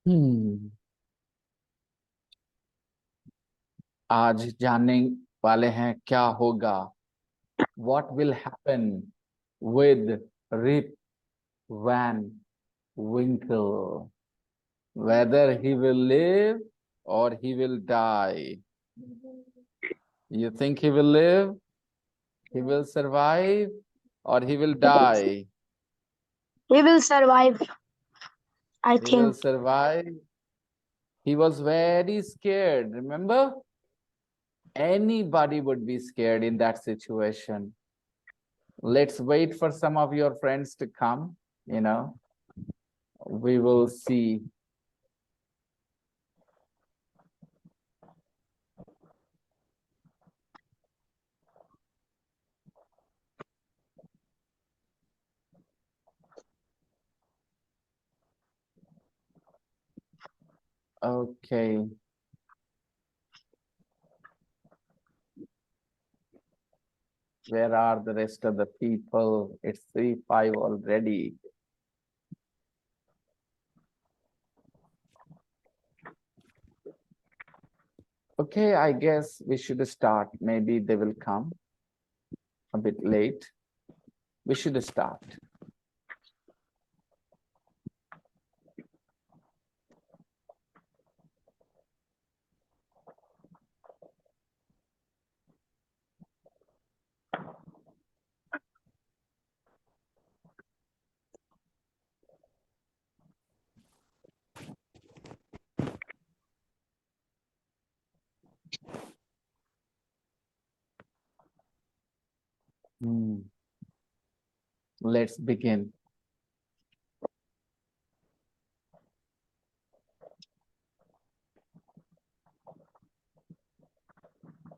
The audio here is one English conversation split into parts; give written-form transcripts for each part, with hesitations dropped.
हम्म आज जानने वाले हैं क्या होगा. What will happen with Rip Van Winkle? Whether he will live or he will die. You think he will live? He will survive or he will die? He will survive, I He will think. survive. He was very scared. Remember? Anybody would be scared in that situation. Let's wait for some of your friends to come. We will see. Okay. Where are the rest of the people? It's 3:05 already. Okay, I guess we should start. Maybe they will come a bit late. We should start. Let's begin.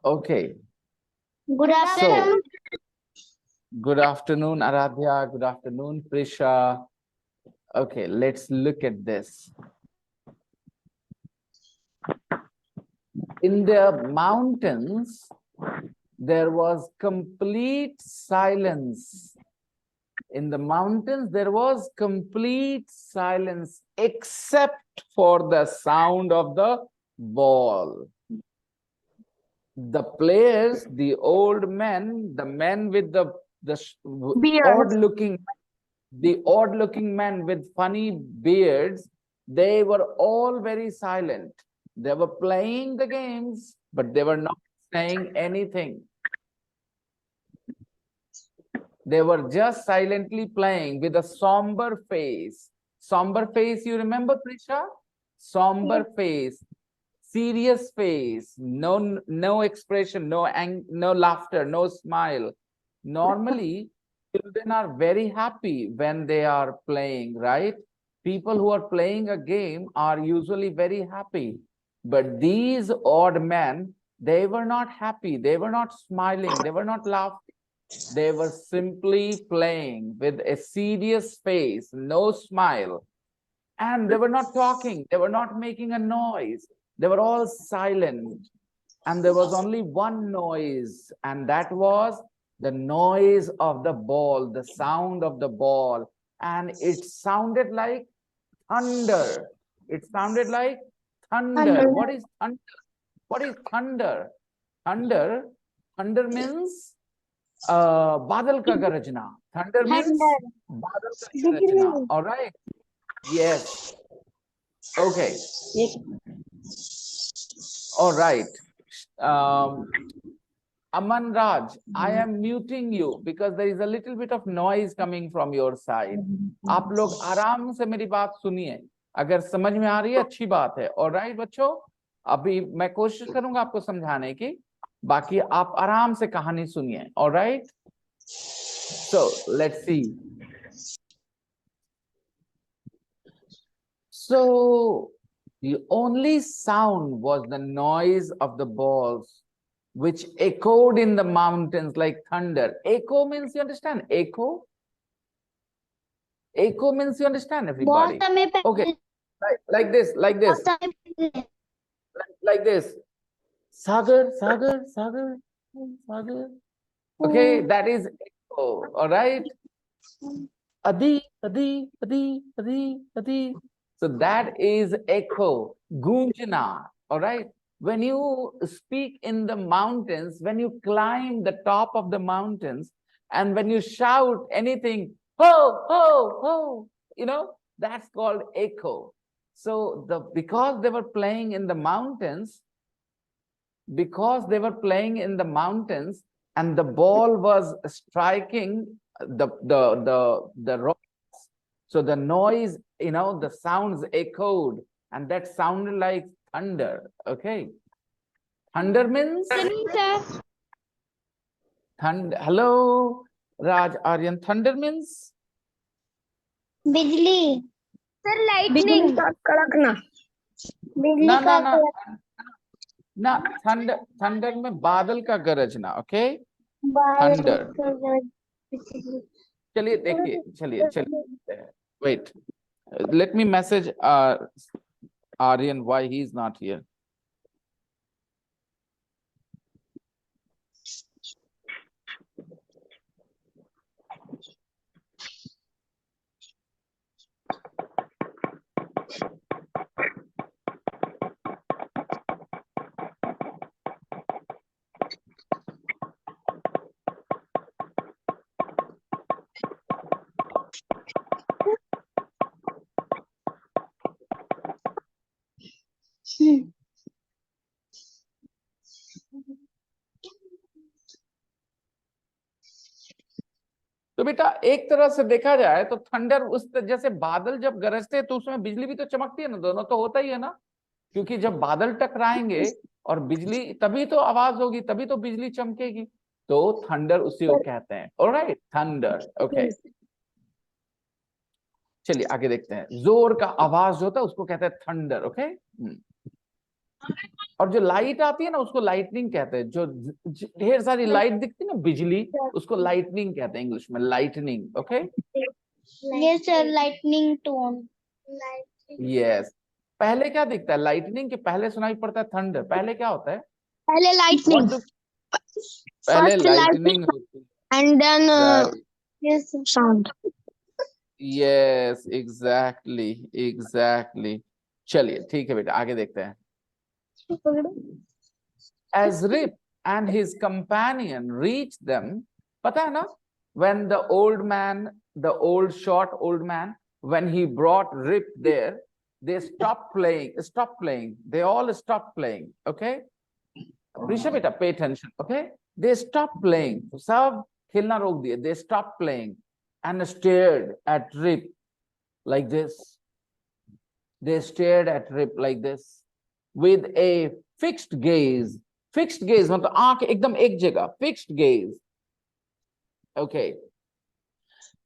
Okay. Good afternoon. Good afternoon, Aradhya. Good afternoon, Prisha. Okay, let's look at this. In the mountains, there was complete silence. In the mountains, there was complete silence except for the sound of the ball. The players, the old men, the men with the odd-looking men with funny beards, they were all very silent. They were playing the games, but they were not saying anything. They were just silently playing with a somber face. Somber face, you remember, Prisha? Somber face, serious face, no expression, no laughter, no smile. Normally, children are very happy when they are playing, right? People who are playing a game are usually very happy. But these odd men, they were not happy. They were not smiling. They were not laughing. They were simply playing with a serious face, no smile. And they were not talking. They were not making a noise. They were all silent. And there was only one noise, and that was the noise of the ball, the sound of the ball. And it sounded like thunder. It sounded like thunder. What is thunder? What is thunder? Thunder means बादल का गरजना. Thunder means बादल का गरजना. All right. Yes. Okay. All right. Aman Raj, I am muting you because there is a little bit of noise coming from your side. आप लोग आराम से मेरी बात सुनिए. अगर समझ में आ रही है अच्छी बात है. All right, बच्चों. अभी मैं कोशिश करूंगा आपको समझाने की. बाकी आप आराम से कहानी सुनिए. All right. So let's see. So the only sound was the noise of the balls, which echoed in the mountains like thunder. Echo means, you understand? Echo? Echo means, you understand, everybody? Okay, like this. Like this. Sagar, Sagar, Sagar, Sagar. Okay, that is echo, all right? Adi, Adi, Adi, Adi, Adi. So that is echo, gunjna. All right. When you speak in the mountains, when you climb the top of the mountains, and when you shout anything, ho, ho, ho, that's called echo. So because they were playing in the mountains, and the ball was striking the rocks, so the noise, the sounds echoed, and that sounded like thunder. Okay, thunder means thunder. Hello, Raj Aryan. Thunder means बिजली Sir, बिजली lightning. का कड़कना बिजली ना ना का ना ना thunder में बादल का गरजना. Okay, thunder. चलिए देखिए, चलिए wait, let me message Aryan why he is not here. तो बेटा एक तरह से देखा जाए तो थंडर जैसे बादल जब गरजते हैं तो उसमें बिजली भी तो चमकती है ना, दोनों तो होता ही है ना, क्योंकि जब बादल टकराएंगे और बिजली, तभी तो आवाज होगी, तभी तो बिजली चमकेगी. तो थंडर उसी को कहते हैं. Alright, thunder. ओके, चलिए आगे देखते हैं. जोर का आवाज जो होता है उसको कहते हैं थंडर. ओके, और जो लाइट आती है ना उसको लाइटनिंग कहते हैं. जो ढेर सारी लाइट दिखती है ना, बिजली, उसको लाइटनिंग कहते हैं इंग्लिश में, lightning. Okay, yes sir lightning tone yes. पहले क्या दिखता है लाइटनिंग के पहले? सुनाई पड़ता है थंडर. पहले क्या होता है? पहले lightning पहले first लाइटनिंग होती and then है. yes sound yes, exactly exactly. चलिए ठीक है बेटा, आगे देखते हैं. As Rip and his companion reached them, पता है ना, when the old man, the short old man, when he brought Rip there, they stopped playing. They all stopped playing. Okay, Prisha beta, pay attention. Okay, they stopped playing. सब खेलना रोक दिए. They stopped playing and stared at Rip like this. They stared at Rip like this with a fixed gaze. Fixed gaze मतलब आंख एकदम एक जगह. Fixed gaze. Okay.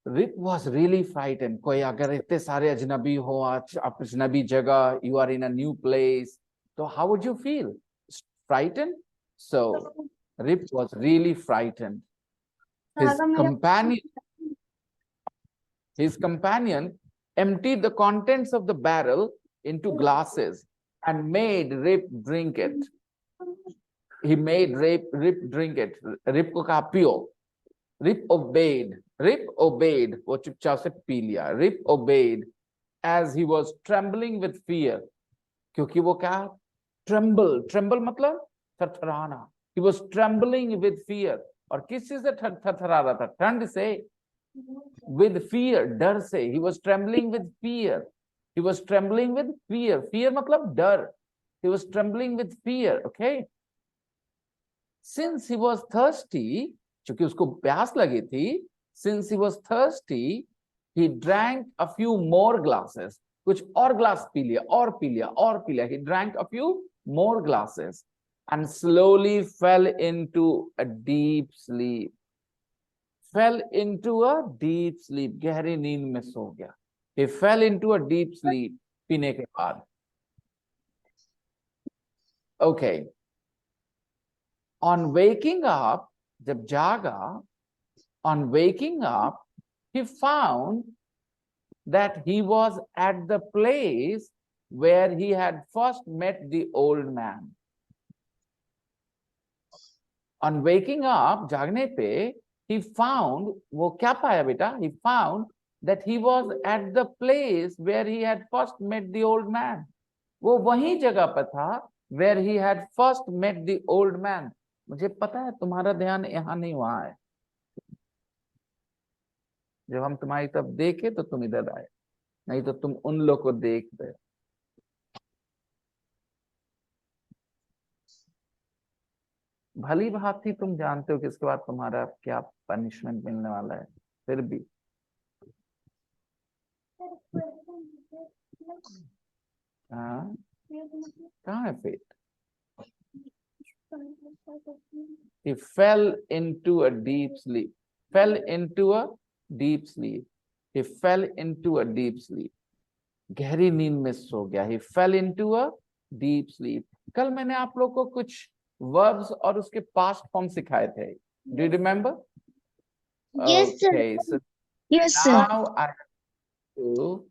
Rip was really frightened. कोई अगर इतने सारे अजनबी हो, आज आप अजनबी जगह, you are in a new place, so how would you feel? Frightened? So Rip was really frightened. His companion emptied the contents of the barrel into glasses and made Rip drink it. He made Rip drink it. Rip को कहा पियो. Rip obeyed. वो चुपचाप से P लिया. Rip obeyed as he was trembling with fear. क्योंकि वो क्या? Tremble मतलब थरथराना. He was trembling with fear. और किस चीज से थरथरा रहा था? ठंड से. With fear, डर से. He was trembling with fear. Fear मतलब डर. He was trembling with fear. Okay. Since he was thirsty, क्योंकि उसको प्यास लगी थी, since he was thirsty, he drank a few more glasses. कुछ और ग्लास पी लिया. He drank a few more glasses and slowly fell into a deep sleep. गहरी नींद में सो गया. He fell into a deep sleep पीने के बाद. Okay. On waking up, जब जागा, on waking up, he found that he was at the place where he had first met the old man. On waking up, जागने पे, he found, वो क्या पाया बेटा? He found that he was at the place where he had first met the old man. वो वही जगह पर था where he had first met the old man. मुझे पता है तुम्हारा ध्यान यहाँ नहीं वहां है. जब हम तुम्हारी तरफ देखे तो तुम इधर आए, नहीं तो तुम उन लोग को देख रहे. भली भांति तुम जानते हो कि इसके बाद तुम्हारा क्या पनिशमेंट मिलने वाला है, फिर भी हाँ, कहाँ है fate? He fell into a deep sleep. Fell into a deep sleep. He fell into a deep sleep. गहरी नींद में सो गया. He fell into a deep sleep. कल मैंने आप लोग को कुछ verbs और उसके past form सिखाए थे. Do you remember? Yes, sir. Okay, so Yes, sir. now I have to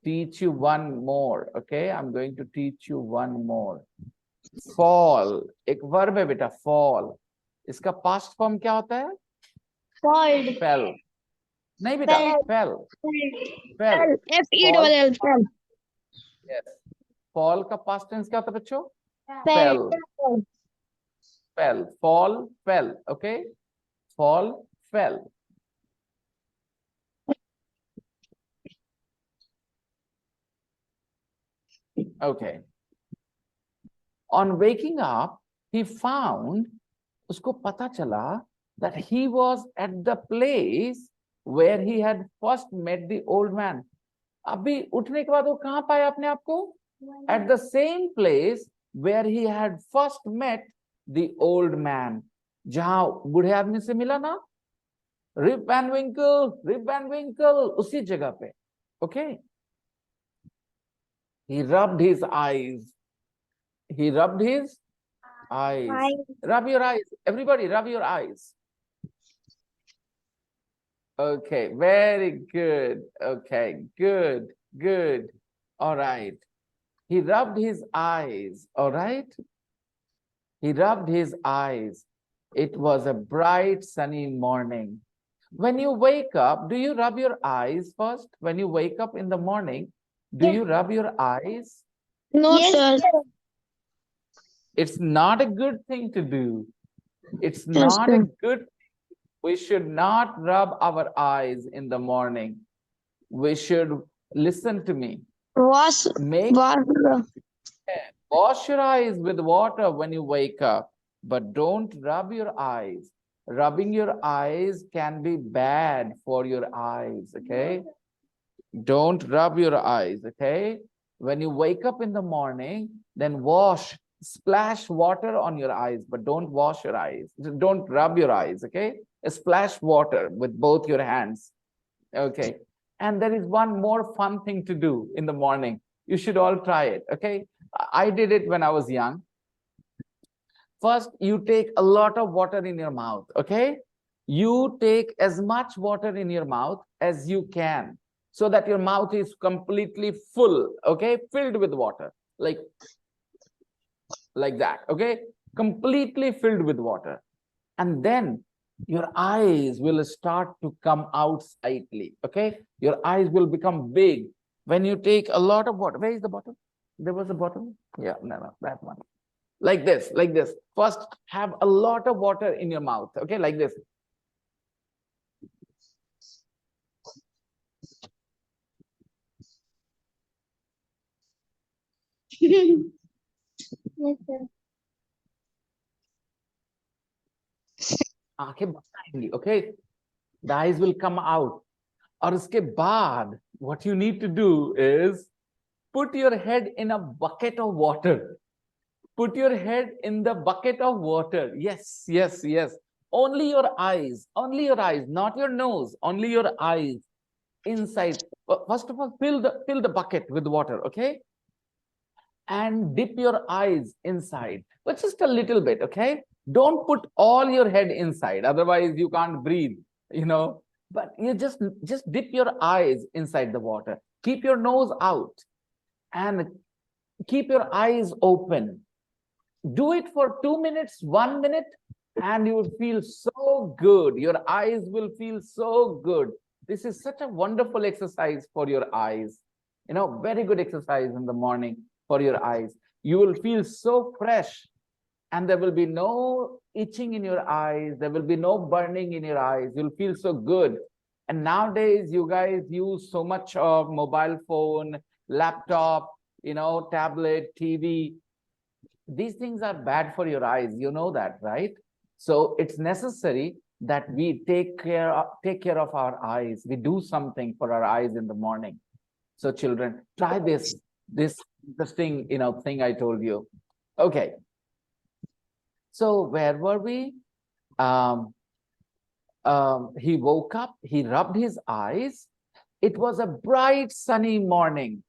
teach you one more. Okay, I'm going to teach you one more. Fall. एक verb है बेटा, fall. इसका past form क्या होता है? Fold. Fell. नहीं बेटा, fell. Fell. F-E-L-L. Fell. Yes. Fall का past tense क्या होता है बच्चों? Fell. Fell. Fall, fell. Okay. Fall, fell. Okay. On waking up, he found, उसको पता चला that he was at the place where he had first met the old man. अभी उठने के बाद वो कहाँ पाया अपने आप को? At the same place where he had first met the old man. जहां बूढ़े आदमी से मिला ना, Rip Van Winkle, उसी जगह पे. Okay. He rubbed his eyes. He rubbed his eyes. Rub your eyes. Everybody, rub your eyes. Okay, very good. Okay, good. All right. He rubbed his eyes. All right. He rubbed his eyes. It was a bright, sunny morning. When you wake up, do you rub your eyes first? When you wake up in the morning, do you rub your eyes? No, sir. It's not a good thing to do. It's Yes, not sir. a good. We should not rub our eyes in the morning. We should, listen to me. Wash. Wash your eyes with water when you wake up, but don't rub your eyes. Rubbing your eyes can be bad for your eyes, okay? Don't rub your eyes, okay? When you wake up in the morning, then splash water on your eyes, but don't wash your eyes. Don't rub your eyes, okay? Splash water with both your hands, okay? And there is one more fun thing to do in the morning. You should all try it, okay? I did it when I was young. First, you take a lot of water in your mouth, okay? You take as much water in your mouth as you can so that your mouth is completely full, okay? Filled with water, like that, okay? Completely filled with water. And then your eyes will start to come out slightly, okay? Your eyes will become big when you take a lot of water. Where is the bottle? There was a bottle? Yeah, no, that one. Like this. First, have a lot of water in your mouth, okay? Like this. Yes, sir. आंखें बंद आएंगी, okay? The eyes will come out. और उसके बाद, what you need to do is put your head in a bucket of water. Put your head in the bucket of water. Yes. Only your eyes, not your nose, only your eyes inside. First of all, fill the bucket with water, okay? And dip your eyes inside, but just a little bit, okay? Don't put all your head inside, otherwise you can't breathe, you know. But you just dip your eyes inside the water. Keep your nose out and keep your eyes open. Do it for 2 minutes, 1 minute, and you will feel so good. Your eyes will feel so good. This is such a wonderful exercise for your eyes. You know, very good exercise in the morning for your eyes. You will feel so fresh, and there will be no itching in your eyes. There will be no burning in your eyes. You'll feel so good. And nowadays, you guys use so much of mobile phone, laptop, you know, tablet, TV. These things are bad for your eyes. You know that, right? So it's necessary that we take care of our eyes. We do something for our eyes in the morning. So children, try this interesting, you know, thing I told you. Okay. So where were we? He woke up, he rubbed his eyes. It was a bright sunny morning.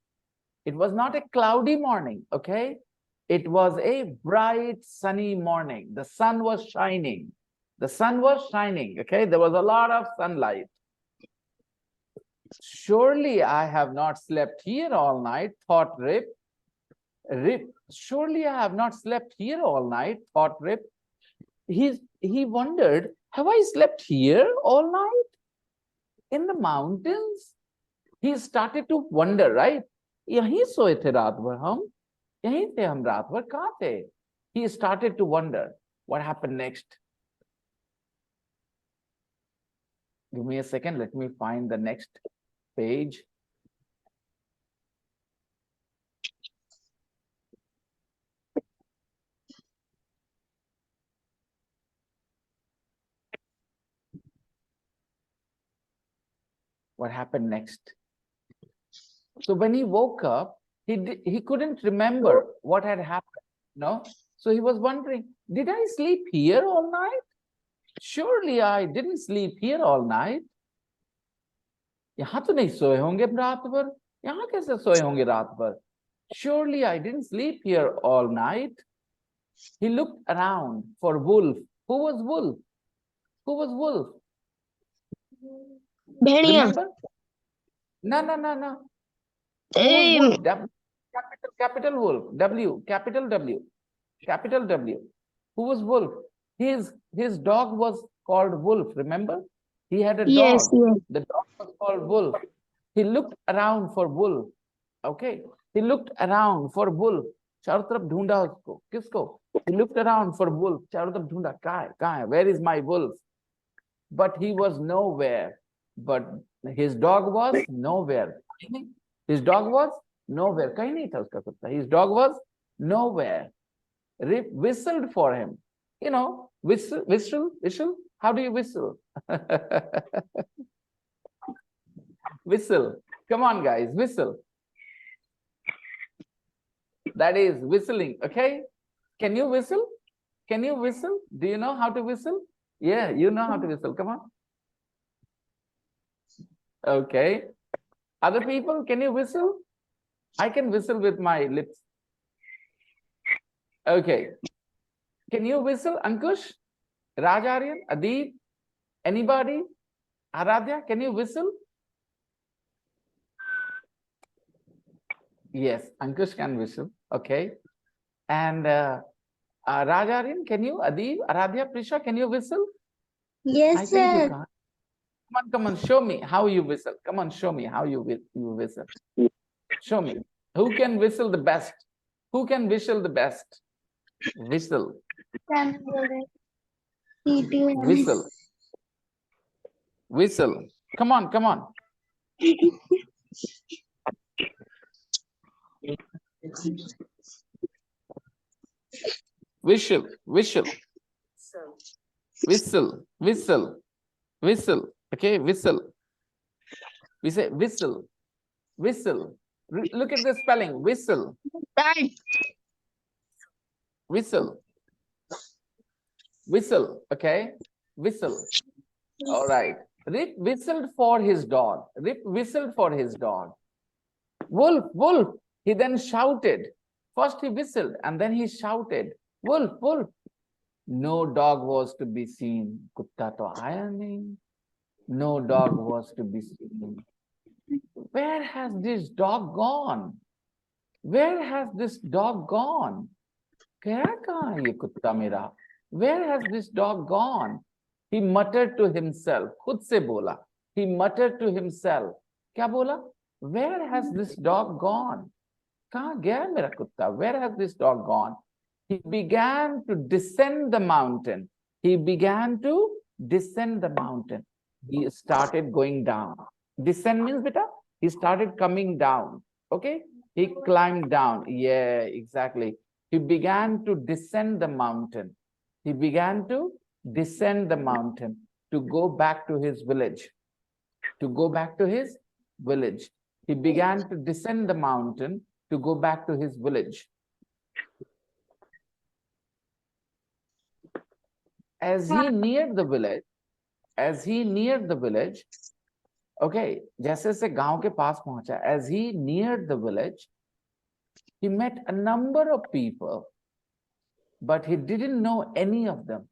It was not a cloudy morning, okay? It was a bright sunny morning. The sun was shining. The sun was shining, okay? There was a lot of sunlight. Surely I have not slept here all night, thought Rip. Surely I have not slept here all night, thought Rip. He wondered, have I slept here all night? In the mountains? He started to wonder, right? यहीं सोए थे रात भर हम, यहीं थे हम रात भर, कहाँ थे? He started to wonder what happened next. Give me a second, let me find the next page. What happened next? So when he woke up, he couldn't remember what had happened, no? So he was wondering, did I sleep here all night? Surely I didn't sleep here all night. यहाँ तो नहीं सोए होंगे रात भर, यहाँ कैसे सोए होंगे रात भर? Surely I didn't sleep here all night. He looked around for Wolf. Who was Wolf? Who was Wolf? Bhediya Remember? No. A, Wolf? Capital Wolf. W. Capital W. Capital W. Who was Wolf? His dog was called Wolf. Remember? He had a yes, dog. yes. The dog was called Wolf. He looked around for Wolf. Okay. He looked around for Wolf. चारों तरफ ढूंढा उसको. किसको? He looked around for Wolf. चारों तरफ ढूंढा. कहाँ है? Where is my wolf? But he was nowhere. But his dog was nowhere. His dog was nowhere. कहीं नहीं था उसका कुत्ता. His dog was nowhere. Rip whistled for him. You know, whistle. How do you whistle? Whistle. Come on, guys, whistle. That is whistling, okay? Can you whistle? Can you whistle? Do you know how to whistle? Yeah, you know how to whistle. Come on. Okay. Other people, can you whistle? I can whistle with my lips. Okay. Can you whistle, Ankush? Rajaryan, Adib, anybody? Aradhya, can you whistle? Yes, Ankush can whistle. Okay. And Rajaryan, can you? Adib, Aradhya, Prisha, can you whistle? Yes, I think you sir. can't. Come on, show me how you whistle. Come on, show me how you whistle. Show me. Who can whistle the best? Who can whistle the best? Whistle. Whistle. Whistle. Come on, come on. Whistle, whistle. Whistle, whistle, whistle. Okay, whistle. We say whistle, whistle. Look at the spelling, whistle, Right. whistle, whistle. Okay, whistle. All right. Rip whistled for his dog. Rip whistled for his dog. Wolf, wolf. He then shouted. First he whistled and then he shouted, wolf, wolf. No dog was to be seen. Kutta to aaya nahi. No dog was to be seen. Where has this dog gone? Where has this dog gone? Gaya kahan hai ye kutta mera? Where has this dog gone? He muttered to himself. Khud se bola. He muttered to himself. क्या बोला? Where has this dog gone? कहाँ गया है मेरा कुत्ता? Where has this dog gone? He began to descend the mountain. He began to descend the mountain. He started going down. Descend means, beta, he started coming down. Okay? He climbed down. Yeah, exactly. He began to descend the mountain. He began to descend the mountain to go back to his village. To go back to his village. He began to descend the mountain to go back to his village. As he neared the village, okay, जैसे से गांव के पास पहुंचा, as he neared the village, he met a number of people, but he didn't know any of them.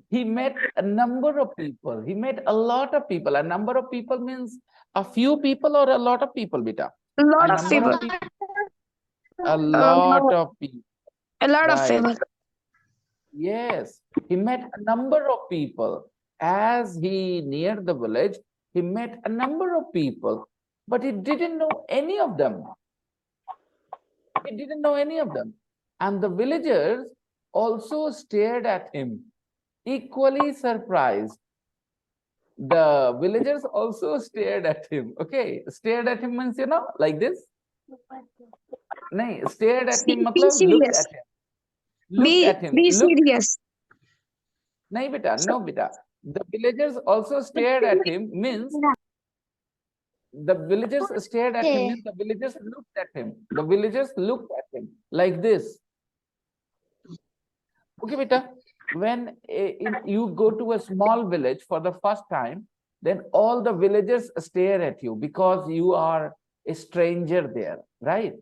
He met a number of people. He met a lot of people. A number of people means a few people or a lot of people, beta? A lot A of number people. of people. A lot of people. A lot of Right. people. Yes, he met a number of people. As he neared the village, he met a number of people, but he didn't know any of them. He didn't know any of them. And the villagers also stared at him, equally surprised. The villagers also stared at him. Okay, stared at him means, like this. No, stared at him, Be matlab, looked serious. at him. Looked at him. Be Looked. serious. No, beta, no, beta. The villagers also stared at him means the villagers stared at him means the villagers looked at him. The villagers looked at him like this. Okay, beta. When you go to a small village for the first time, then all the villagers stare at you because you are a stranger there, right?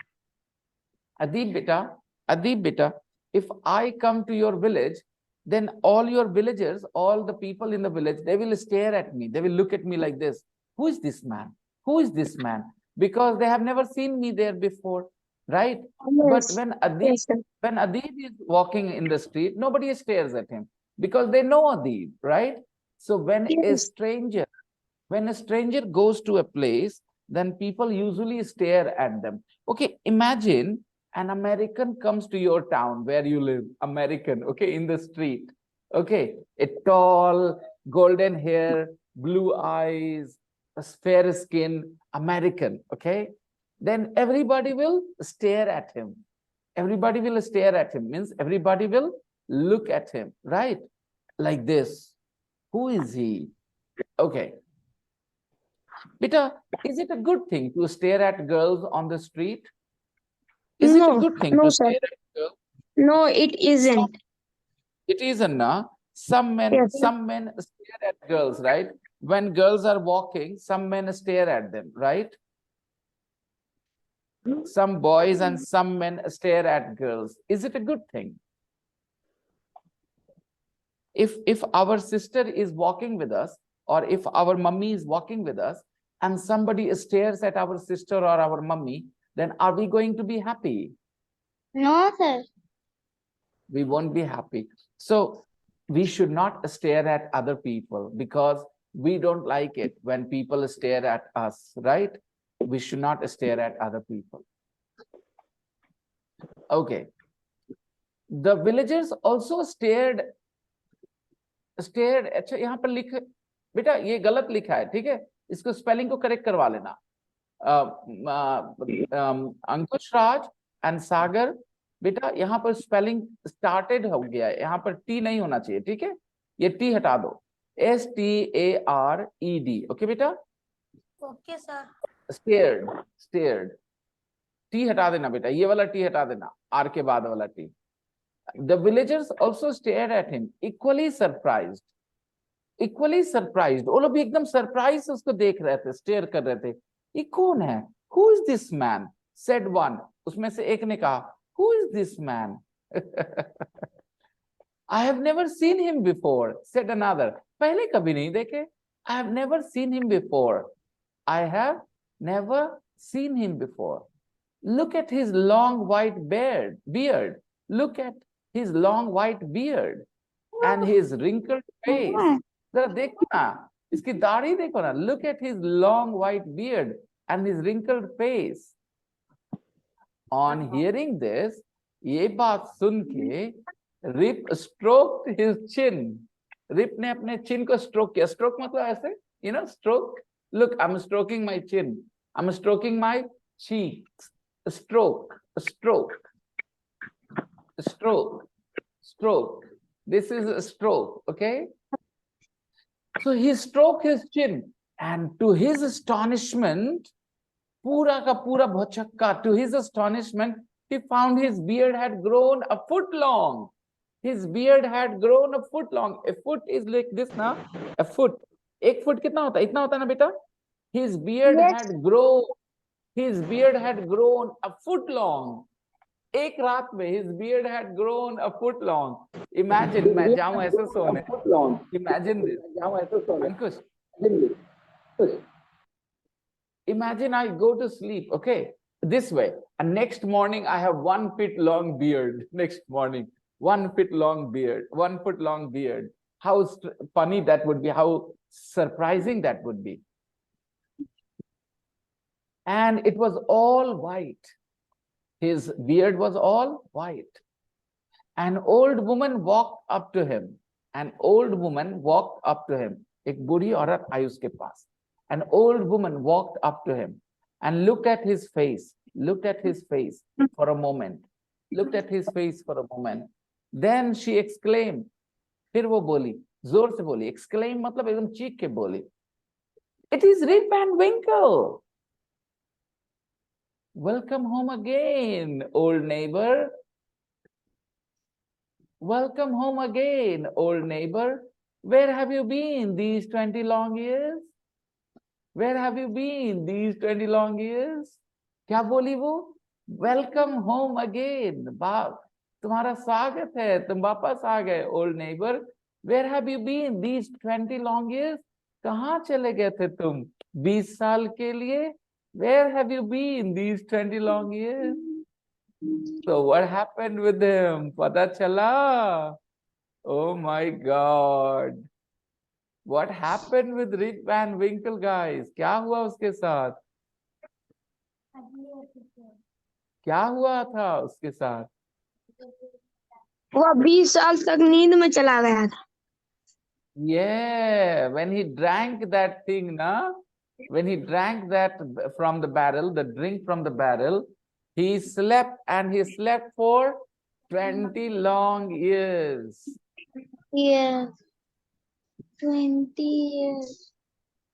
Adib beta, if I come to your village, then all your villagers, all the people in the village, they will stare at me. They will look at me like this. Who is this man? Who is this man? Because they have never seen me there before, right? Yes. But when Yes, sir. Adib is walking in the street, nobody stares at him because they know Adib, right? So when Yes. a stranger goes to a place, then people usually stare at them. Okay, imagine an American comes to your town where you live, American, okay, in the street. Okay, a tall, golden hair, blue eyes, a fair skin, American, okay? Then everybody will stare at him. Everybody will stare at him, means everybody will look at him, right? Like this. Who is he? Okay. Beta, is it a good thing to stare at girls on the street? Is it a No, good thing no, to sir. stare at girls? No, it isn't. It isn't, na? Some men Yes, sir. stare at girls, right? When girls are walking, some men stare at them, right? Some boys and some men stare at girls. Is it a good thing? If our sister is walking with us, or if our mummy is walking with us, and somebody stares at our sister or our mummy, then are we going to be happy? No, sir. We won't be happy. So we should not stare at other people because we don't like it when people stare at us, right? We should not stare at other people. Okay. The villagers also stared. अच्छा यहाँ पर लिख, बेटा ये गलत लिखा है, ठीक है, इसको स्पेलिंग को करेक्ट करवा लेना. अंकुश राज एंड सागर, बेटा यहाँ पर स्पेलिंग स्टार्टेड हो गया है, यहाँ पर टी नहीं होना चाहिए, ठीक है, ये टी हटा दो. STARED. ओके बेटा? Okay sir. स्टेयर्ड. टी हटा देना बेटा, ये वाला टी हटा देना, आर के बाद वाला T. The villagers also stared at him, equally surprised. वो लोग भी एकदम सरप्राइज उसको देख रहे थे, स्टेयर कर रहे थे. ये कौन है? Who is this man? Said one. उसमें से एक ने कहा, Who is this man? I have never seen him before. Said another. पहले कभी नहीं देखे. I have never seen him before. I have never seen him before. Look at his long white beard. Look at his long white beard and his wrinkled face. जरा देखना, इसकी दाढ़ी देखो ना, look at his long white beard and his wrinkled face. On hearing this, ये बात सुन के Rip stroked his chin. Rip ने अपने चिन को स्ट्रोक किया. स्ट्रोक मतलब ऐसे, you know, stroke. Look, I'm stroking my chin. I'm stroking my cheeks. Stroke, stroke, stroke, stroke. This is a stroke, okay? So he stroked his chin, and to his astonishment, पूरा का पूरा भौचक्का, to his astonishment, he found his beard had grown a foot long. His beard had grown a foot long. A foot is like this now. A foot. एक foot कितना होता है? इतना होता है ना बेटा? His beard had grown. His beard had grown a foot long. एक रात में his beard had grown a foot long. Imagine, मैं जाऊं ऐसे सोने. Imagine this. Ankush. Imagine I go to sleep, okay, this way, and next morning I have 1 foot long beard. Next morning, 1 foot long beard, 1 foot long beard. How funny that would be, how surprising that would be. And it was all white. His beard was all white. An old woman walked up to him. An old woman walked up to him. एक बूढ़ी औरत आई उसके पास. An old woman walked up to him and looked at his face for a moment. Looked at his face for a moment. Then she exclaimed. फिर वो बोली, जोर से बोली. Exclaim मतलब एकदम चीख के बोली. It is Rip and Winkle. Welcome home again, old neighbor. Welcome home again, old neighbor. Where have you been these 20 long years? Where have you been these 20 long years? क्या बोली वो? Welcome home again. बाप, तुम्हारा स्वागत है, तुम वापस आ गए, old neighbor. Where have you been these 20 long years? कहाँ चले गए थे तुम 20 साल के लिए? Where have you been these 20 long years? So what happened with him? पता चला? Oh my God. What happened with Rip Van Winkle, guys? क्या हुआ उसके साथ? क्या हुआ था उसके साथ? वो 20 साल तक नींद में चला गया था. Yeah, when he drank that thing, na? When he drank that from the barrel, the drink from the barrel, he slept, and he slept for 20 long years. Yes. 20 years.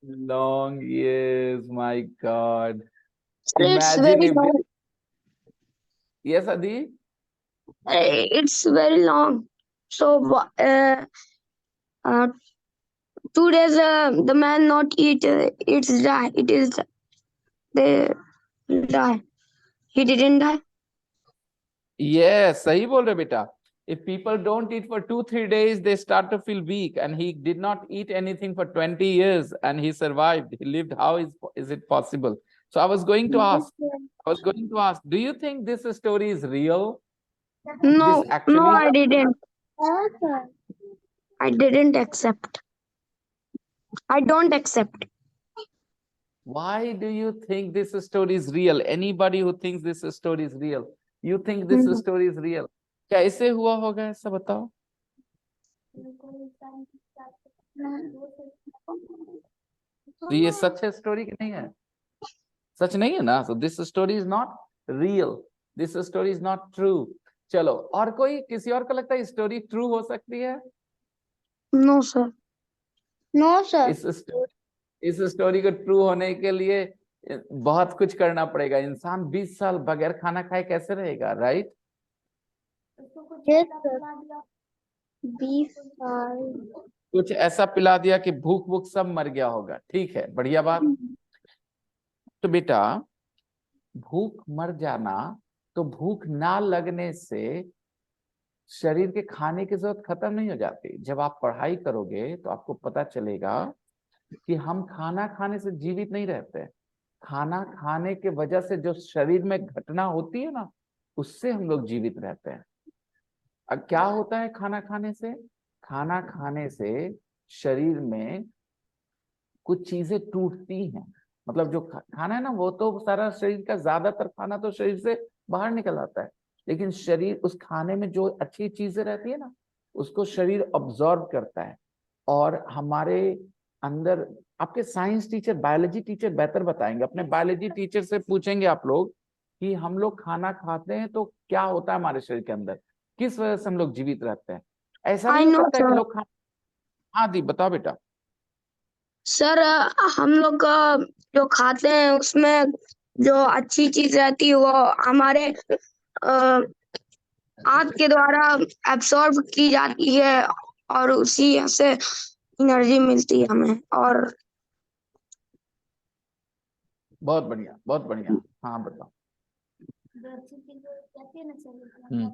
Long years, my God. It's Imagine very if long. yes, Adi? It's very long. So, 2 days the man not eat. It's die. It is they die. He didn't die. Yes, सही बोल रहे बेटा. If people don't eat for 2-3 days, they start to feel weak. And he did not eat anything for 20 years, and he survived. He lived. How is it possible? So I was going to ask. Do you think this story is real? No, This actually no, I happened? didn't. I didn't accept. I don't accept. Why do you think this story is real? Anybody who thinks this story is real, you think this story is real? कैसे हुआ होगा ऐसा बताओ? तो ये सच है story की नहीं है? सच नहीं है ना? So this story is not real. This story is not true. चलो, और कोई, किसी और को लगता है स्टोरी ट्रू हो सकती है? No, sir. No, sir. इस स्टोरी को ट्रू होने के लिए बहुत कुछ करना पड़ेगा. इंसान 20 साल बगैर खाना खाए कैसे रहेगा, राइट? Yes, sir. 20 साल. कुछ ऐसा पिला दिया कि भूख भूख सब मर गया होगा. ठीक है, बढ़िया बात. तो बेटा, भूख मर जाना, तो भूख ना लगने से शरीर के खाने की जरूरत खत्म नहीं हो जाती. जब आप पढ़ाई करोगे तो आपको पता चलेगा कि हम खाना खाने से जीवित नहीं रहते. खाना खाने के वजह से जो शरीर में घटना होती है ना, उससे हम लोग जीवित रहते हैं. अब क्या होता है खाना खाने से? खाना खाने से शरीर में कुछ चीजें टूटती हैं। मतलब जो खाना है ना, वो तो सारा शरीर का ज्यादातर खाना तो शरीर से बाहर निकल आता है, लेकिन शरीर उस खाने में जो अच्छी चीजें रहती है ना, उसको शरीर ऑब्जॉर्व करता है। और हमारे अंदर, आपके साइंस टीचर, बायोलॉजी टीचर बेहतर बताएंगे। अपने बायोलॉजी टीचर से पूछेंगे आप लोग कि हम लोग खाना खाते हैं तो क्या होता है हमारे शरीर के अंदर, किस वजह से हम लोग जीवित रहते हैं। ऐसा नहीं आई हो नो सकता है कि सर। लोग खा। हाँ दी, बताओ बेटा। सर हम लोग जो खाते हैं उसमें जो अच्छी चीज रहती है वो हमारे अ, आंत के द्वारा एब्सॉर्ब की जाती है और उसी से एनर्जी मिलती है हमें। और बहुत बढ़िया, बहुत बढ़िया। हाँ बताओ। हम्म।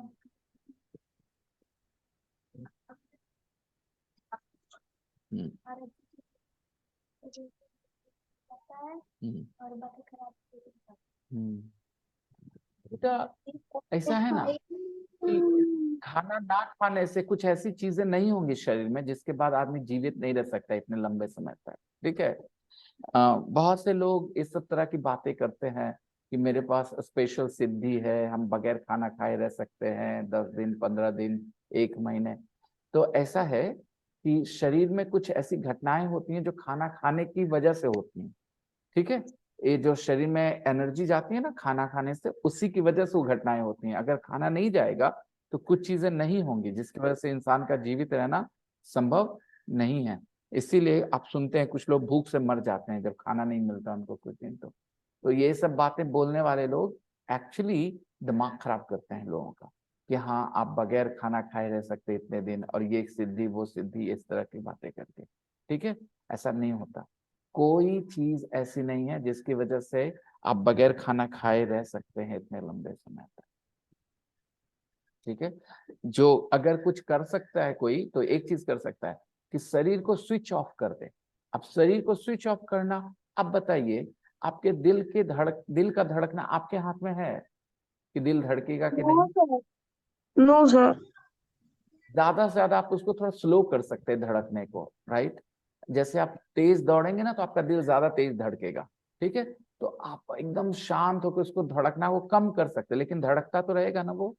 हम्म। हम्म। हम्म। बेटा, ऐसा है ना कि खाना ना खाने से कुछ ऐसी चीजें नहीं होंगी शरीर में जिसके बाद आदमी जीवित नहीं रह सकता इतने लंबे समय तक। ठीक है। बहुत से लोग इस सब तरह की बातें करते हैं कि मेरे पास स्पेशल सिद्धि है, हम बगैर खाना खाए रह सकते हैं 10 दिन, 15 दिन, 1 महीने। तो ऐसा है कि शरीर में कुछ ऐसी घटनाएं होती हैं जो खाना खाने की वजह से होती हैं। ठीक है। ये जो शरीर में एनर्जी जाती है ना खाना खाने से, उसी की वजह से वो घटनाएं होती हैं। अगर खाना नहीं जाएगा तो कुछ चीजें नहीं होंगी जिसकी वजह से इंसान का जीवित रहना संभव नहीं है। इसीलिए आप सुनते हैं कुछ लोग भूख से मर जाते हैं जब खाना नहीं मिलता उनको कुछ दिन। तो ये सब बातें बोलने वाले लोग एक्चुअली दिमाग खराब करते हैं लोगों का, कि हाँ आप बगैर खाना खाए रह सकते इतने दिन, और ये सिद्धि वो सिद्धि, इस तरह की बातें करके। ठीक है। ऐसा नहीं होता। कोई चीज ऐसी नहीं है जिसकी वजह से आप बगैर खाना खाए रह सकते हैं इतने लंबे समय तक। ठीक है। जो अगर कुछ कर सकता है कोई, तो एक चीज कर सकता है कि शरीर को स्विच ऑफ कर दे। अब शरीर को स्विच ऑफ करना, अब बताइए, आपके दिल का धड़कना आपके हाथ में है कि दिल धड़केगा कि नो नहीं। सर। No sir. ज्यादा से ज्यादा आप उसको थोड़ा स्लो कर सकते हैं धड़कने को, राइट। जैसे आप तेज दौड़ेंगे ना तो आपका दिल ज्यादा तेज धड़केगा। ठीक है। तो आप एकदम शांत होकर उसको धड़कना वो कम कर सकते हैं, लेकिन धड़कता तो रहेगा ना वो।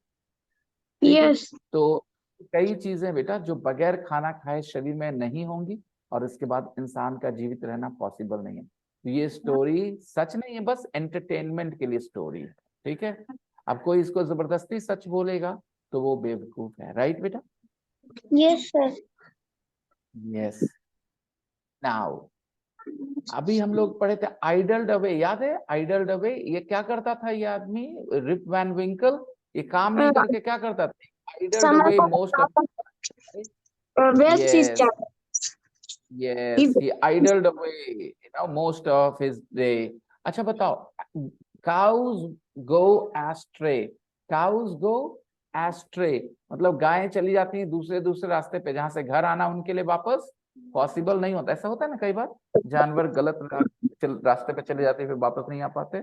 ठीक है। यस। तो कई चीजें बेटा जो बगैर खाना खाए शरीर में नहीं होंगी, और इसके बाद इंसान का जीवित रहना पॉसिबल नहीं है। तो ये स्टोरी सच नहीं है, बस एंटरटेनमेंट के लिए स्टोरी है। ठीक है। अब कोई इसको जबरदस्ती सच बोलेगा तो वो बेवकूफ है, राइट बेटा। Yes sir. यस। नाउ, अभी हम लोग पढ़े थे आइडल डवे, याद है आइडल डवे? ये क्या करता था ये आदमी, रिप वैन विंकल? ये काम नहीं करके क्या करता था? आइडल समय डवे को most of. Waste is yes, yes, he idled away, most of his day. अच्छा बताओ, cows go astray, cows go astray मतलब गायें चली जाती हैं दूसरे दूसरे रास्ते पे, जहां से घर आना उनके लिए वापस पॉसिबल नहीं होता। ऐसा होता है ना कई बार, जानवर गलत रास्ते पे चले जाते हैं, फिर वापस नहीं आ पाते।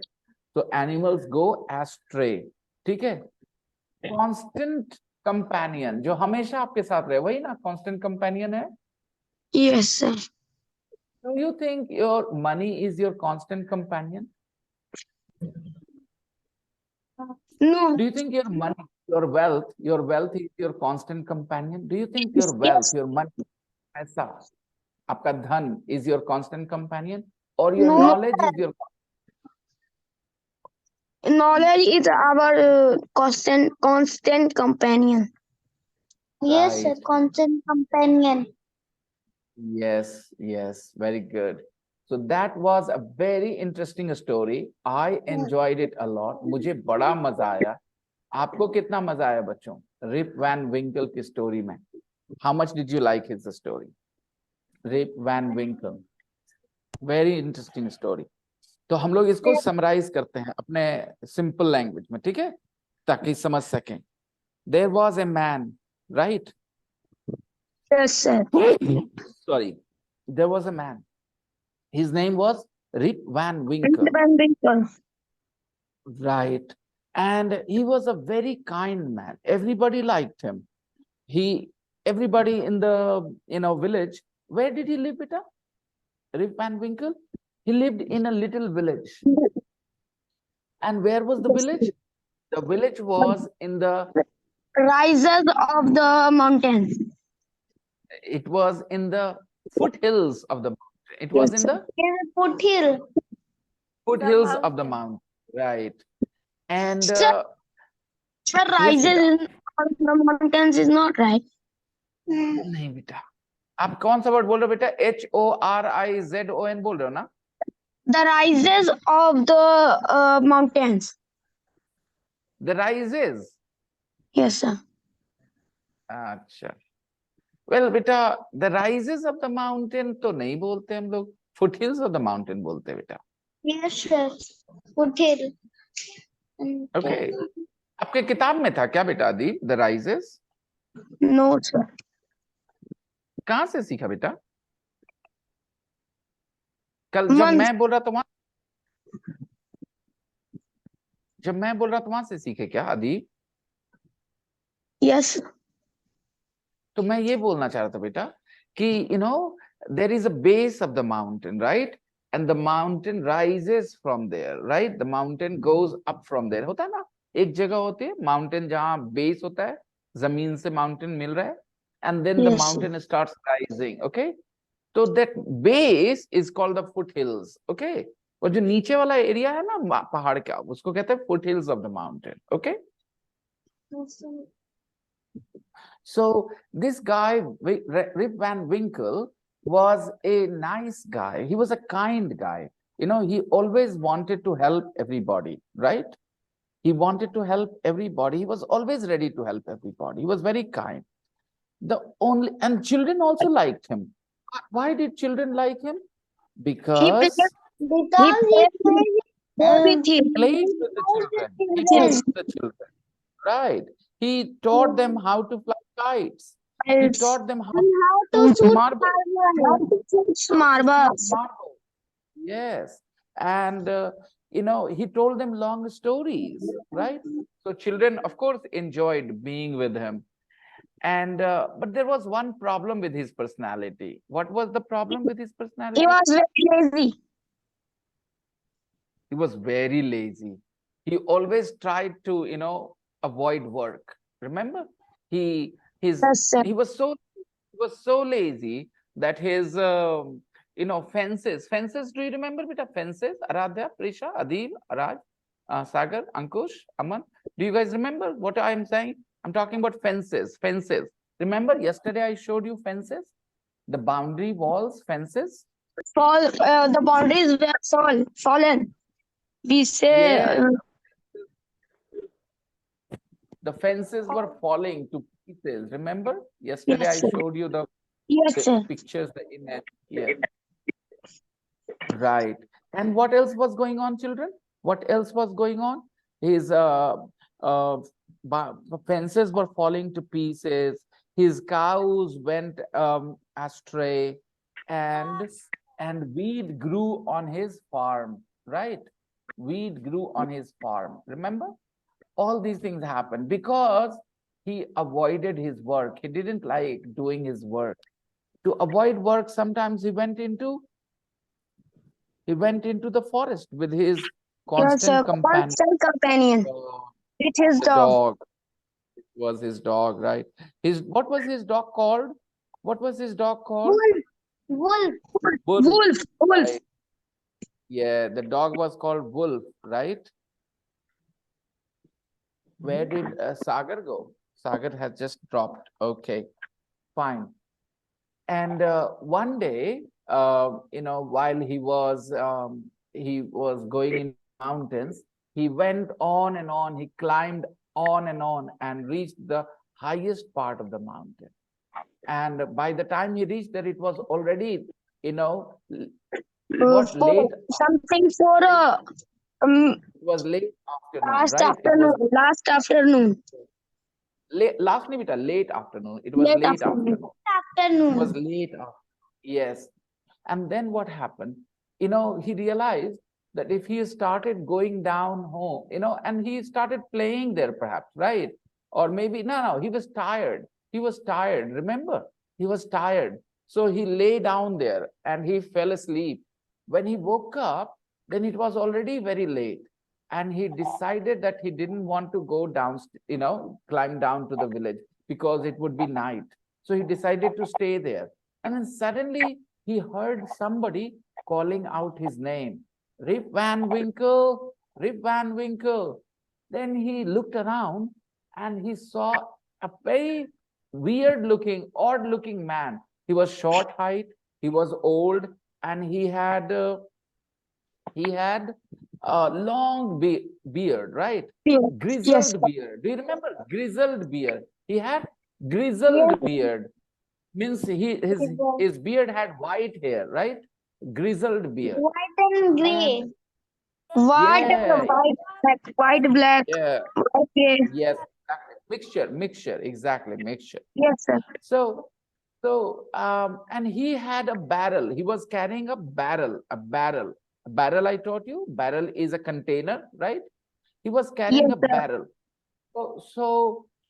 तो एनिमल्स गो एस्ट्रे। ठीक है। कांस्टेंट कंपेनियन, जो हमेशा आपके साथ रहे, वही ना कांस्टेंट कंपेनियन है। Yes sir. Do you think your money is your constant companion? No. Do you think your money, your wealth is your constant companion? Do you think your wealth, yes. your money, पैसा, आपका धन is your constant companion, or your no. knowledge is your Knowledge is our constant companion. Yes, sir, right? constant companion. Yes, yes, very good. So that was a very interesting story. I enjoyed it a lot. मुझे बड़ा मजा आया। आपको कितना मजा आया बच्चों rib Van विंकल की स्टोरी में? How much did you like his story? Rip Van Winkle, very interesting story. तो हम लोग इसको समराइज करते हैं अपने सिंपल लैंग्वेज में, ठीक है, ताकि समझ सकें। There was a man, right? Yes, sir. Sorry, there was a man, his name was Rip Van Winkle, Independent. right? And he was a very kind man, everybody liked him. He, everybody in the village, where did he live, beta? Rip Van Winkle, he lived in a little village. And where was the village? The village was in the, Rises of the mountains. it was in the foothills of the mountain. It was Yes, in sir. the Foothill. foothills of the mountain, right? And Sir, yes, rises beta. of the mountains is not right. नहीं बेटा, आप कौन सा word बोल रहे हो बेटा? HORIZON बोल रहे हो ना? The rises of the mountains. The rises. Yes, sir. अच्छा. Well, बेटा, the rises of the mountain तो नहीं बोलते हम लोग, foothills of the mountain बोलते हैं बेटा. Yes, sir. Foothill. Okay. आपके किताब में था क्या बेटा Adeep, the rises? No, sir. कहाँ से सीखा बेटा? कल जब मैं बोल रहा था वहां से सीखे क्या अदीप? Yes. तो मैं ये बोलना चाह रहा था बेटा कि there is a base of the mountain, right? And the mountain rises from there, right? The mountain goes up from there. होता है ना, एक जगह होती है mountain जहाँ base होता है, जमीन से mountain मिल रहा है, and then the Yes, mountain starts rising, okay? So that base is called the foothills, okay? और जो नीचे वाला एरिया है ना पहाड़ का, उसको कहते हैं foothills of the mountain, okay? So this guy, Rip Van Winkle, was a nice guy. He was a kind guy. He always wanted to help everybody, right? He wanted to help everybody. He was always ready to help everybody. He was very kind. And children also liked him. Why did children like him? Because he played with the children. He played with the children, right? He taught them how to fly kites. He taught them how to shoot marbles. Yes. And, he told them long stories, right? So children, of course, enjoyed being with him. And, but there was one problem with his personality. What was the problem with his personality? He was very lazy. He was very lazy. He always tried to, avoid work. Remember? He was so lazy that his fences, do you remember beta fences? Aradhya, Prisha, Adil, Araj, Sagar, Ankush, Aman, do you guys remember what I am saying? I'm talking about fences. Remember yesterday I showed you fences, the boundary walls, fences. The boundaries were fallen. We say the fences were falling to pieces. Remember yesterday yes, I showed you the pictures, the image. Yeah. Right. And what else was going on, children? What else was going on? His fences were falling to pieces. His cows went astray, and weed grew on his farm. Right? Weed grew on his farm. Remember? All these things happened because he avoided his work. He didn't like doing his work. To avoid work, sometimes he went into the forest with his constant companion. With his dog. It was his dog, right? What was his dog called? What was his dog called? Wolf. Right. Yeah, the dog was called Wolf, right? Where did Sagar go? Sagar has just dropped. Okay, fine. And one day, while he was going in mountains, he went on and on. He climbed on and reached the highest part of the mountain. And by the time he reached there, it was already, late. Something for it was late afternoon, last afternoon. Late afternoon. It was late afternoon. It was late afternoon. Yes. And then what happened? He realized that if he started going down home, and he started playing there perhaps, right? Or maybe, no, he was tired. He was tired. Remember, he was tired. So he lay down there and he fell asleep. When he woke up, then it was already very late. And he decided that he didn't want to go down, climb down to the village because it would be night. So he decided to stay there. And then suddenly he heard somebody calling out his name, Rip Van Winkle, Rip Van Winkle. Then he looked around and he saw a very weird looking, odd looking man. He was short height, he was old, and he had a long beard, right? Yes, yes, Grizzled sir. beard. Do you remember grizzled beard? He had Yes, grizzled beard. Means it was his beard had white hair, right? Grizzled beard. white and And gray. White and yeah, white, black, white, black. yeah, Okay. yes, exactly. Mixture, exactly, mixture. Yes, sir. So, and he had a barrel. He was carrying a barrel, a barrel. I taught you, barrel is a container, right? He was Yes, carrying a sir. barrel.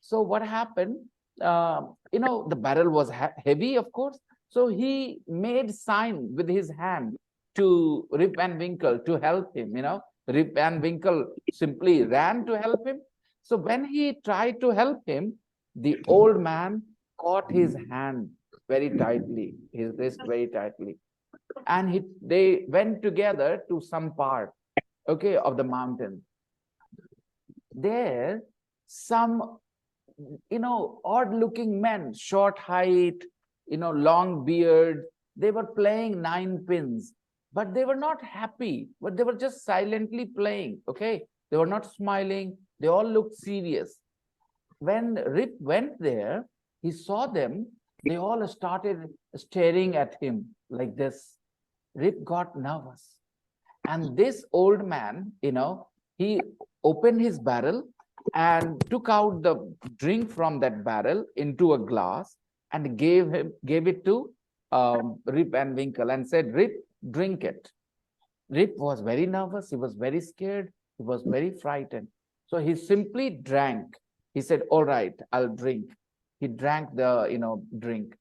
So what happened? The barrel was heavy, of course. So he made sign with his hand to Rip Van Winkle to help him. Rip Van Winkle simply ran to help him. So when he tried to help him, the old man caught his hand very tightly, his wrist very tightly, and they went together to some part, okay, of the mountain. There, some odd looking men, short height, long beard, they were playing nine pins, but they were not happy, but they were just silently playing, okay? They were not smiling, they all looked serious. When Rip went there, he saw them, they all started staring at him like this. Rip got nervous. And this old man, he opened his barrel and took out the drink from that barrel into a glass and gave it to Rip and Winkle and said, Rip, drink it. Rip was very nervous. He was very scared. He was very frightened. So he simply drank. He said, all right, I'll drink. He drank the, drink.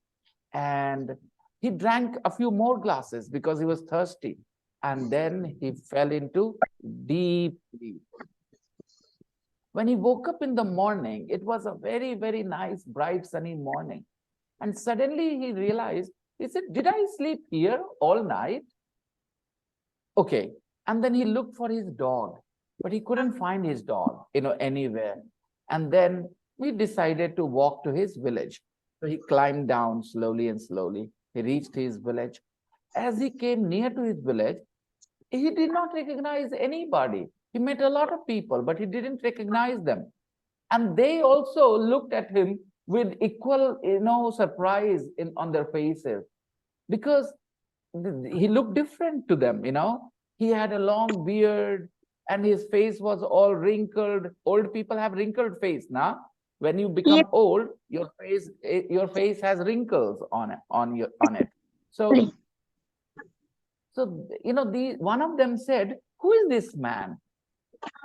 And he drank a few more glasses because he was thirsty. And then he fell into deep sleep. When he woke up in the morning, it was a very, very nice, bright, sunny morning. And suddenly he realized, he said, did I sleep here all night? Okay. And then he looked for his dog, but he couldn't find his dog, anywhere. And then he decided to walk to his village. So he climbed down slowly and slowly. He reached his village. As he came near to his village, he did not recognize anybody. He met a lot of people, but he didn't recognize them. And they also looked at him with equal, surprise on their faces because he looked different to them. He had a long beard and his face was all wrinkled. Old people have wrinkled face now. When you Yes, become old, your face has wrinkles on it. So one of them said, who is this man?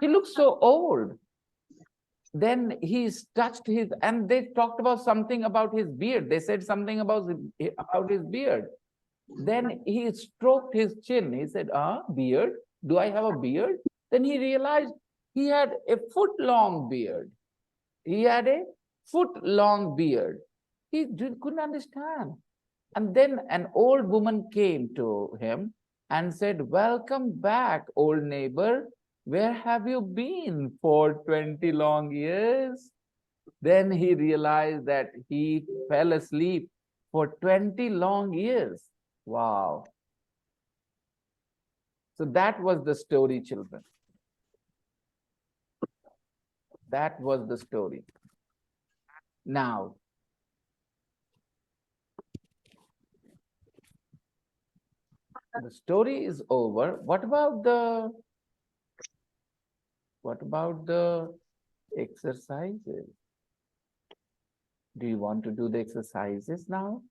He looks so old. Then he touched and they talked about something about his beard. They said something about his beard. Then he stroked his chin. He said, beard? Do I have a beard? Then he realized he had a foot-long beard. He had a foot-long beard. He couldn't understand. And then an old woman came to him and said, welcome back, old neighbor. Where have you been for 20 long years? Then he realized that he fell asleep for 20 long years. Wow. So that was the story, children. That was the story. Now, the story is over. What about the exercises? Do you want to do the exercises now?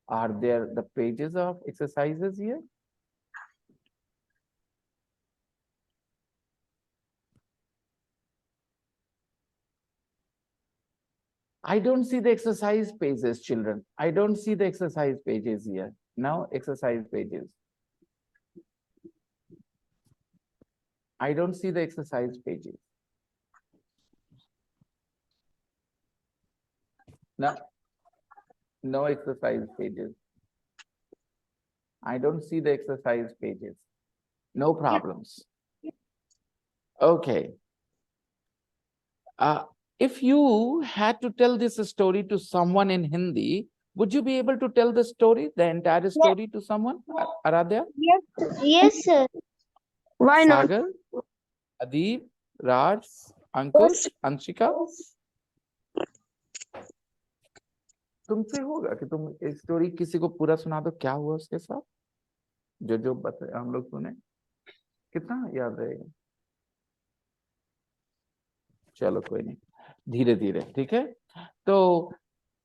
Are there the pages of exercises here? I don't see the exercise pages, children. I don't see the exercise pages here. Now, exercise pages. I don't see the exercise pages. No, no exercise pages. I don't see the exercise pages. No problems. Okay. If you had to tell this story to someone in Hindi, would you be able to tell the story, the entire story to someone? Aradhya? Yes, yes, sir. Why not? Sagar? Adeep? Raj? Ankush? Anshika? तुमसे होगा कि तुम एक story किसी को पूरा सुना दो, क्या हुआ उसके साथ, जो जो हम लोग सुने, कितना याद रहेगा? चलो कोई नहीं, धीरे धीरे, ठीक है। तो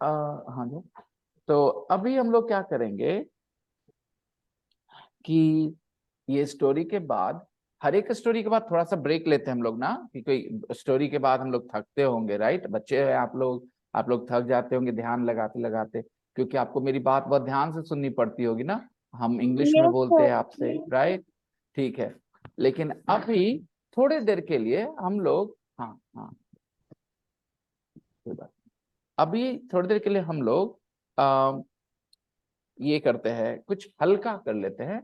हाँ जी, तो अभी हम लोग क्या करेंगे कि ये स्टोरी के बाद, हर एक स्टोरी के बाद थोड़ा सा ब्रेक लेते हैं हम लोग ना, कि कोई स्टोरी के बाद हम लोग थकते होंगे, राइट? बच्चे हैं आप लोग थक जाते होंगे ध्यान लगाते लगाते, क्योंकि आपको मेरी बात बहुत ध्यान से सुननी पड़ती होगी ना, हम इंग्लिश में Yes, बोलते sir. हैं आपसे, राइट? ठीक है, लेकिन अभी थोड़े देर के लिए हम लोग, हाँ हाँ, कोई बात नहीं। अभी थोड़ी देर के लिए हम लोग ये करते हैं, कुछ हल्का कर लेते हैं,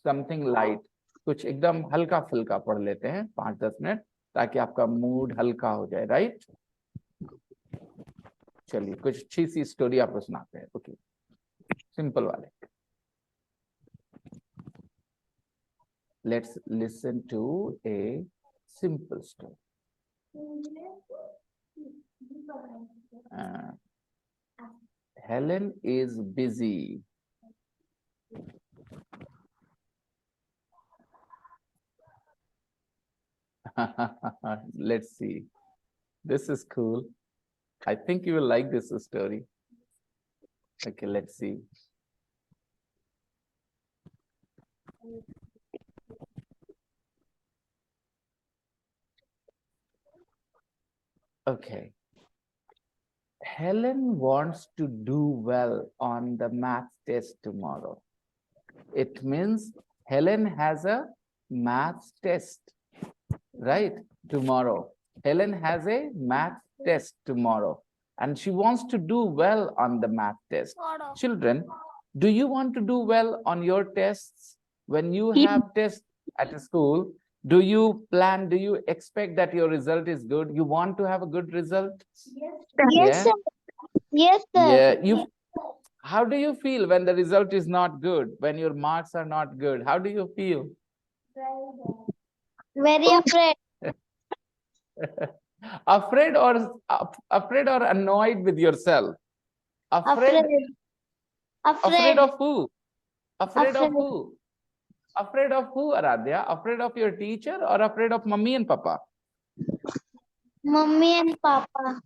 समथिंग लाइट, कुछ एकदम हल्का फुल्का पढ़ लेते हैं 5-10 मिनट, ताकि आपका मूड हल्का हो जाए, राइट? चलिए कुछ अच्छी सी स्टोरी आपको सुनाते हैं, ओके, सिंपल वाले। Let's listen to a simple story. Helen is busy. Let's see. This is cool. I think you will like this story. Okay, let's see. Okay. Helen wants to do well on the math test tomorrow. It means Helen has a math test, right? Tomorrow. Helen has a math test tomorrow, and she wants to do well on the math test. Children, do you want to do well on your tests? When you have tests at school, do you expect that your result is good? You want to have a good result? Yes, Yeah. sir. Yes, sir. Yeah, how do you feel when the result is not good, when your marks are not good? How do you feel? Very afraid. Afraid or annoyed with yourself? Afraid. Afraid of who? Afraid of Afraid. who? Afraid of who, Aradhya? Afraid of your teacher or afraid of mommy and papa? Mummy and Papa.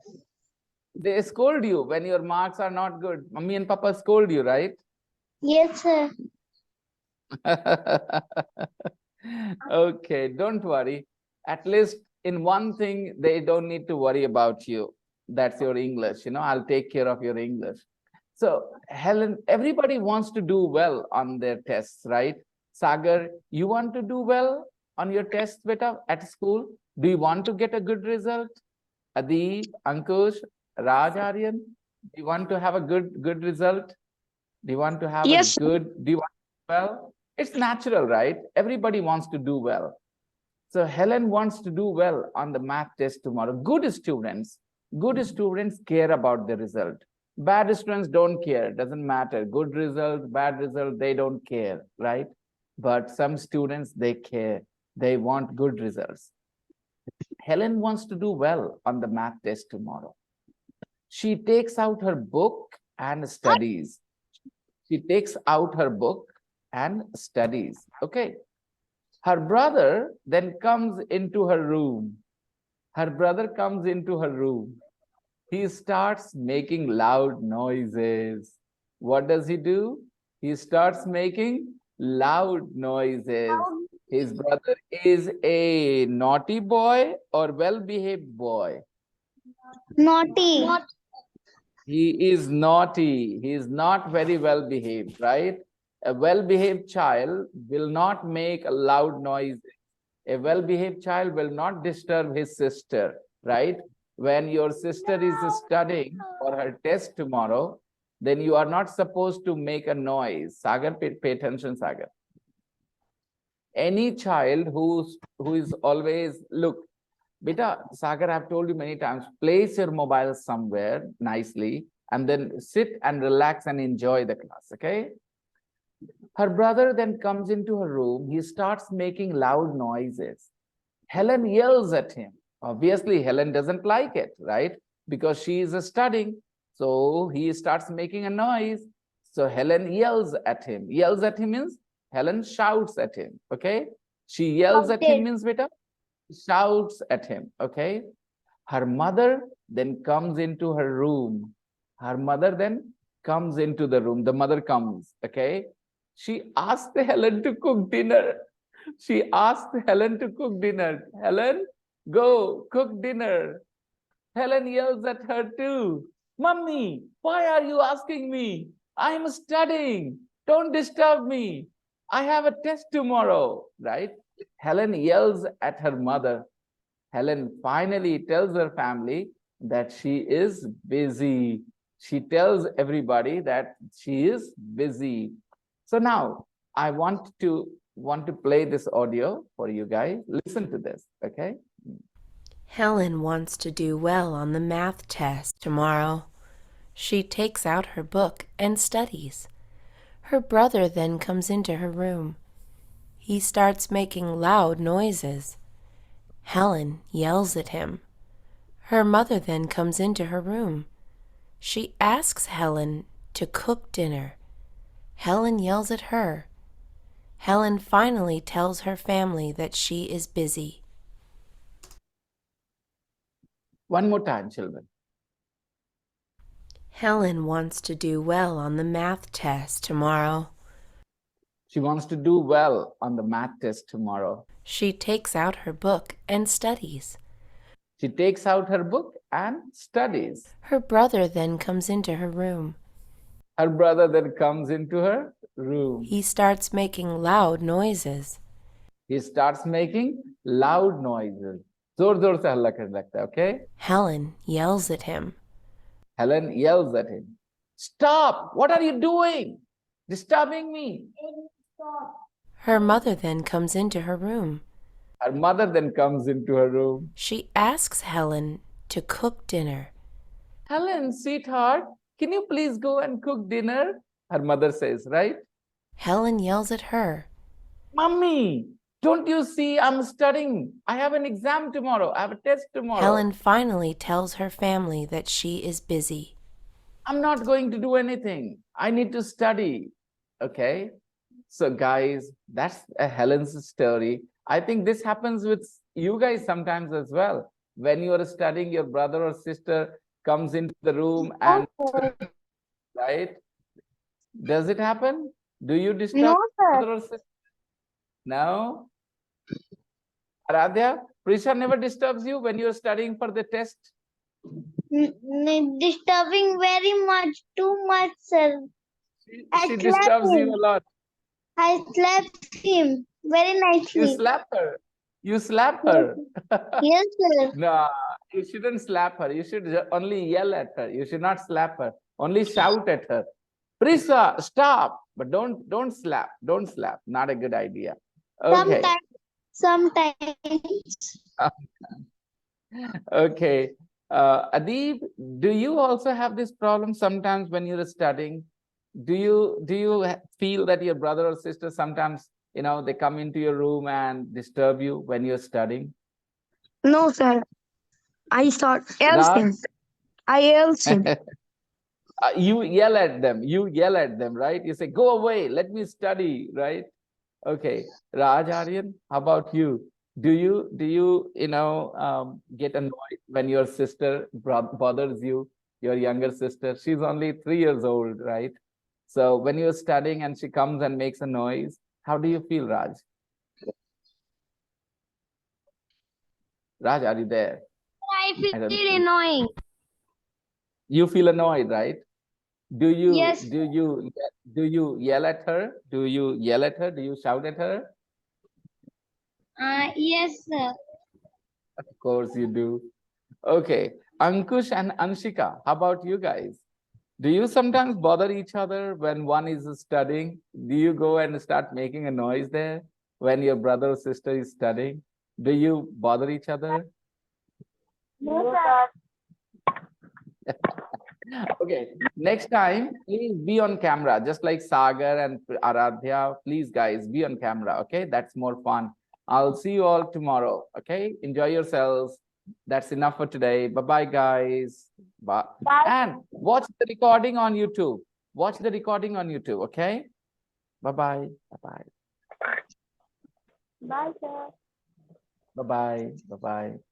They scold you when your marks are not good. Mommy and papa scold you, right? Yes, sir. Okay, don't worry. At least in one thing, they don't need to worry about you. That's your English. I'll take care of your English. So, Helen, everybody wants to do well on their tests, right? Sagar, you want to do well on your tests, beta, at school? Do you want to get a good result? Adi, Ankush, Raj, Aryan, do you want to have a good result? Do you want to have Yes, do you want to do well? It's natural, right? Everybody wants to do well. So Helen wants to do well on the math test tomorrow. Good students care about the result. Bad students don't care, doesn't matter. Good result, bad result, they don't care, right? But some students, they care. They want good results. Helen wants to do well on the math test tomorrow. She takes out her book and studies. She takes out her book and studies. Okay. Her brother then comes into her room. Her brother comes into her room. He starts making loud noises. What does he do? He starts making loud noises. His brother is a naughty boy or well-behaved boy? Naughty. He is naughty. He is not very well behaved, right? A well-behaved child will not make a loud noise. A well-behaved child will not disturb his sister, right? When your sister is studying for her test tomorrow, then you are not supposed to make a noise. Sagar, pay attention, Sagar. Any child who is always, look, beta, Sagar, I've told you many times, place your mobile somewhere nicely and then sit and relax and enjoy the class, okay? Her brother then comes into her room. He starts making loud noises. Helen yells at him. Obviously, Helen doesn't like it, right? Because she is studying. So he starts making a noise. So Helen yells at him. Yells at him means Helen shouts at him, okay? She yells at him means, beta, shouts at him, okay? Her mother then comes into her room. Her mother then comes into the room. The mother comes, okay? She asked Helen to cook dinner. She asked Helen to cook dinner. Helen, go cook dinner. Helen yells at her too. Mummy, why are you asking me? I'm studying. Don't disturb me. I have a test tomorrow, right? Helen yells at her mother. Helen finally tells her family that she is busy. She tells everybody that she is busy. So now I want to play this audio for you guys. Listen to this, okay? Helen wants to do well on the math test tomorrow. She takes out her book and studies. Her brother then comes into her room. He starts making loud noises. Helen yells at him. Her mother then comes into her room. She asks Helen to cook dinner. Helen yells at her. Helen finally tells her family that she is busy. One more time, children. Helen wants to do well on the math test tomorrow. She wants to do well on the math test tomorrow. She takes out her book and studies. She takes out her book and studies. Her brother then comes into her room. Her brother then comes into her room. He starts making loud noises. He starts making loud noises. Zor zor se halla karne lagta hai, okay? Helen yells at him. Helen yells at him. Stop! What are you doing? Disturbing me. Her mother then comes into her room. Her mother then comes into her room. She asks Helen to cook dinner. Helen, sweetheart, can you please go and cook dinner? Her mother says, right? Helen yells at her. Mummy, don't you see I'm studying? I have an exam tomorrow. I have a test tomorrow. Helen finally tells her family that she is busy. I'm not going to do anything. I need to study. Okay? So guys, that's Helen's story. I think this happens with you guys sometimes as well. When you are studying, your brother or sister comes into the room and, right? Does it happen? Do you disturb No, sir. brother or sister? No? Aradhya, Prisha never disturbs you when you're studying for the test? Disturbing very much, too much, sir. I She slapped disturbs you him. a lot. I slapped him very You nicely. slap her. You slap her. Yes, sir. No, you shouldn't slap her. You should only yell at her. You should not slap her. Only shout at her. Prisha, stop. But don't slap. Don't slap. Not a good idea. Okay. Sometimes. Okay. Adib, do you also have this problem sometimes when you're studying? Do you feel that your brother or sister sometimes, they come into your room and disturb you when you're studying? No, sir. I start yelling. I yell him. You yell at them. You yell at them, right? You say, "Go away. Let me study." Right? Okay. Raj Aryan, how about you? Do you get annoyed when your sister bothers you? Your younger sister, she's only 3 years old, right? So when you're studying and she comes and makes a noise, how do you feel, Raj? Raj, are you there? I I don't feel think- annoying. You feel annoyed, right? Do you Yes, do you do you yell at her? Do you yell at her? Do you shout at her? yes, sir. Of course you do. Okay. Ankush and Anshika, how about you guys? Do you sometimes bother each other when one is studying? Do you go and start making a noise there when your brother or sister is studying? Do you bother each other? No, sir. Okay. Next time, please be on camera, just like Sagar and Aradhya. Please, guys, be on camera. Okay. That's more fun. I'll see you all tomorrow. Okay. Enjoy yourselves. That's enough for today. Bye-bye, guys. Bye. Bye. And watch the recording on YouTube. Watch the recording on YouTube. Okay. Bye-bye. Bye-bye. Bye, sir. Bye-bye. Bye-bye.